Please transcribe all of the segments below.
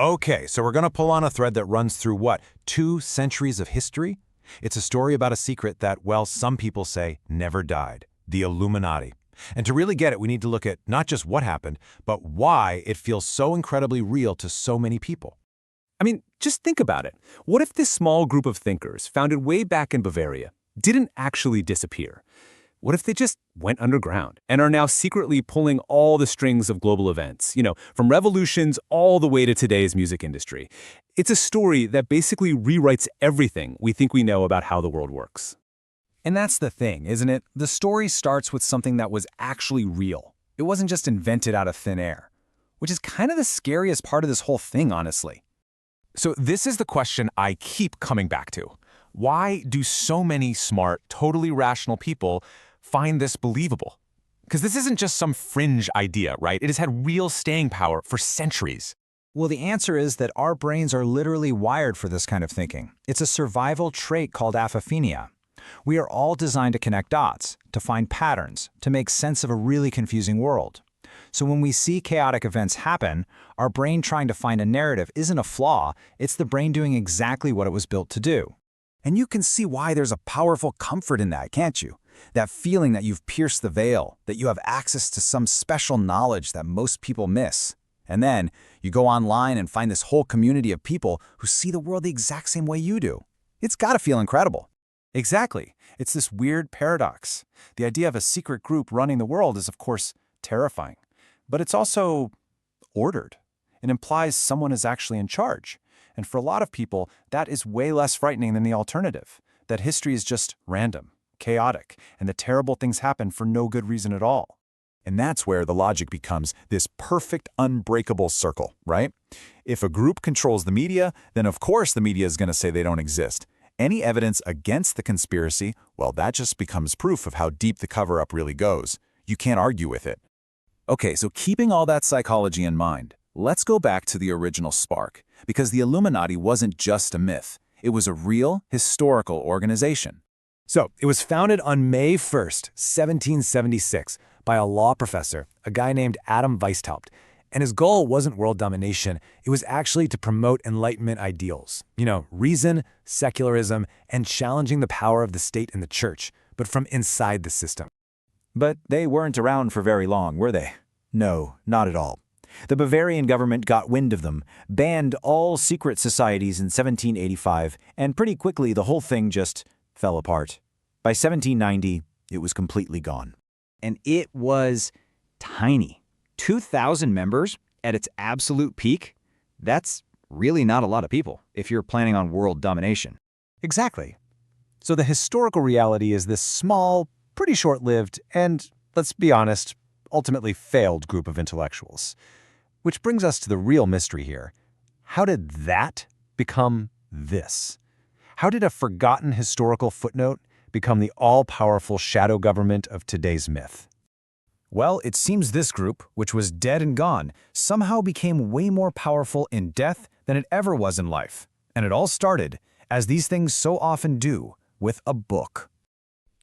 Okay, so we're going to pull on a thread that runs through what? 2 centuries of history? It's a story about a secret that, well, some people say never died. The Illuminati. And to really get it, we need to look at not just what happened, but why it feels so incredibly real to so many people. I mean, just think about it. What if this small group of thinkers, founded way back in Bavaria, didn't actually disappear? What if they just went underground and are now secretly pulling all the strings of global events, from revolutions all the way to today's music industry? It's a story that basically rewrites everything we think we know about how the world works. And that's the thing, isn't it? The story starts with something that was actually real. It wasn't just invented out of thin air, which is kind of the scariest part of this whole thing, honestly. So this is the question I keep coming back to. Why do so many smart, totally rational people find this believable? Because this isn't just some fringe idea, right? It has had real staying power for centuries. Well, the answer is that our brains are literally wired for this kind of thinking. It's a survival trait called apophenia. We are all designed to connect dots, to find patterns, to make sense of a really confusing world. So when we see chaotic events happen, our brain trying to find a narrative isn't a flaw, it's the brain doing exactly what it was built to do. And you can see why there's a powerful comfort in that, can't you? That feeling that you've pierced the veil, that you have access to some special knowledge that most people miss. And then you go online and find this whole community of people who see the world the exact same way you do. It's gotta feel incredible. Exactly. It's this weird paradox. The idea of a secret group running the world is, of course, terrifying. But it's also ordered. It implies someone is actually in charge. And for a lot of people, that is way less frightening than the alternative, that history is just random, chaotic, and that terrible things happen for no good reason at all. And that's where the logic becomes this perfect, unbreakable circle, right? If a group controls the media, then of course the media is going to say they don't exist. Any evidence against the conspiracy, well, that just becomes proof of how deep the cover-up really goes. You can't argue with it. Okay, so keeping all that psychology in mind, let's go back to the original spark, because the Illuminati wasn't just a myth. It was a real, historical organization. So, it was founded on May 1st, 1776, by a law professor, a guy named Adam Weishaupt. And his goal wasn't world domination, it was actually to promote Enlightenment ideals. Reason, secularism, and challenging the power of the state and the church, but from inside the system. But they weren't around for very long, were they? No, not at all. The Bavarian government got wind of them, banned all secret societies in 1785, and pretty quickly the whole thing just fell apart. By 1790, it was completely gone. And it was tiny. 2,000 members at its absolute peak? That's really not a lot of people if you're planning on world domination. Exactly. So the historical reality is this small, pretty short-lived, and, let's be honest, ultimately failed group of intellectuals. Which brings us to the real mystery here. How did that become this? How did a forgotten historical footnote become the all-powerful shadow government of today's myth? Well, it seems this group, which was dead and gone, somehow became way more powerful in death than it ever was in life. And it all started, as these things so often do, with a book.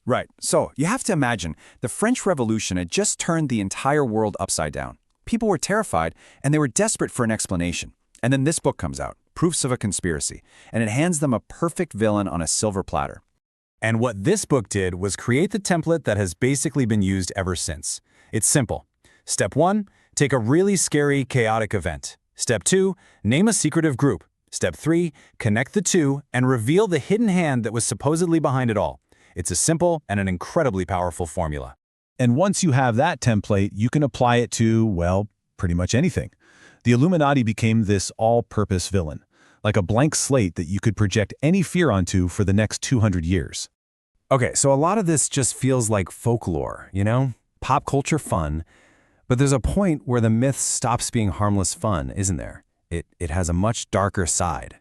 Right, so you have to imagine, the French Revolution had just turned the entire world upside down. People were terrified, and they were desperate for an explanation. And then this book comes out, Proofs of a Conspiracy, and it hands them a perfect villain on a silver platter. And what this book did was create the template that has basically been used ever since. It's simple. Step 1, take a really scary, chaotic event. Step 2, name a secretive group. Step 3, connect the two and reveal the hidden hand that was supposedly behind it all. It's a simple and an incredibly powerful formula. And once you have that template, you can apply it to, well, pretty much anything. The Illuminati became this all-purpose villain, like a blank slate that you could project any fear onto for the next 200 years. Okay, so a lot of this just feels like folklore, Pop culture fun, but there's a point where the myth stops being harmless fun, isn't there? It has a much darker side.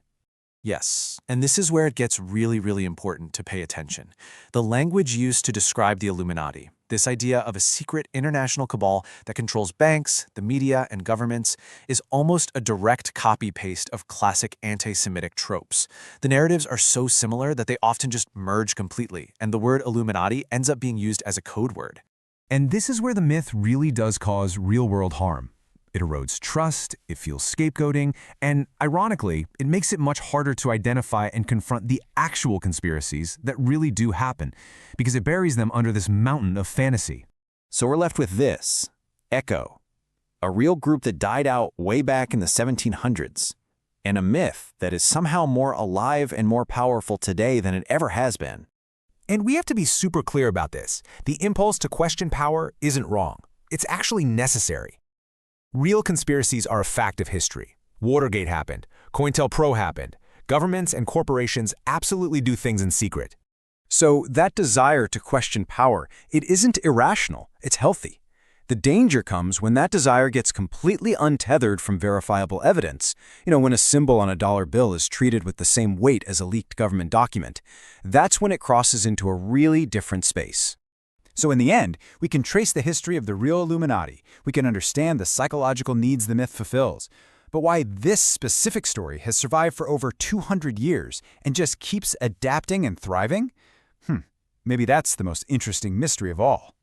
Yes, and this is where it gets really, really important to pay attention. The language used to describe the Illuminati, this idea of a secret international cabal that controls banks, the media, and governments, is almost a direct copy-paste of classic anti-Semitic tropes. The narratives are so similar that they often just merge completely, and the word Illuminati ends up being used as a code word. And this is where the myth really does cause real-world harm. It erodes trust, it fuels scapegoating, and ironically, it makes it much harder to identify and confront the actual conspiracies that really do happen, because it buries them under this mountain of fantasy. So we're left with this, Echo, a real group that died out way back in the 1700s, and a myth that is somehow more alive and more powerful today than it ever has been. And we have to be super clear about this. The impulse to question power isn't wrong. It's actually necessary. Real conspiracies are a fact of history. Watergate happened. COINTELPRO happened. Governments and corporations absolutely do things in secret. So that desire to question power, it isn't irrational, it's healthy. The danger comes when that desire gets completely untethered from verifiable evidence. When a symbol on a dollar bill is treated with the same weight as a leaked government document. That's when it crosses into a really different space. So in the end, we can trace the history of the real Illuminati. We can understand the psychological needs the myth fulfills. But why this specific story has survived for over 200 years and just keeps adapting and thriving? Maybe that's the most interesting mystery of all.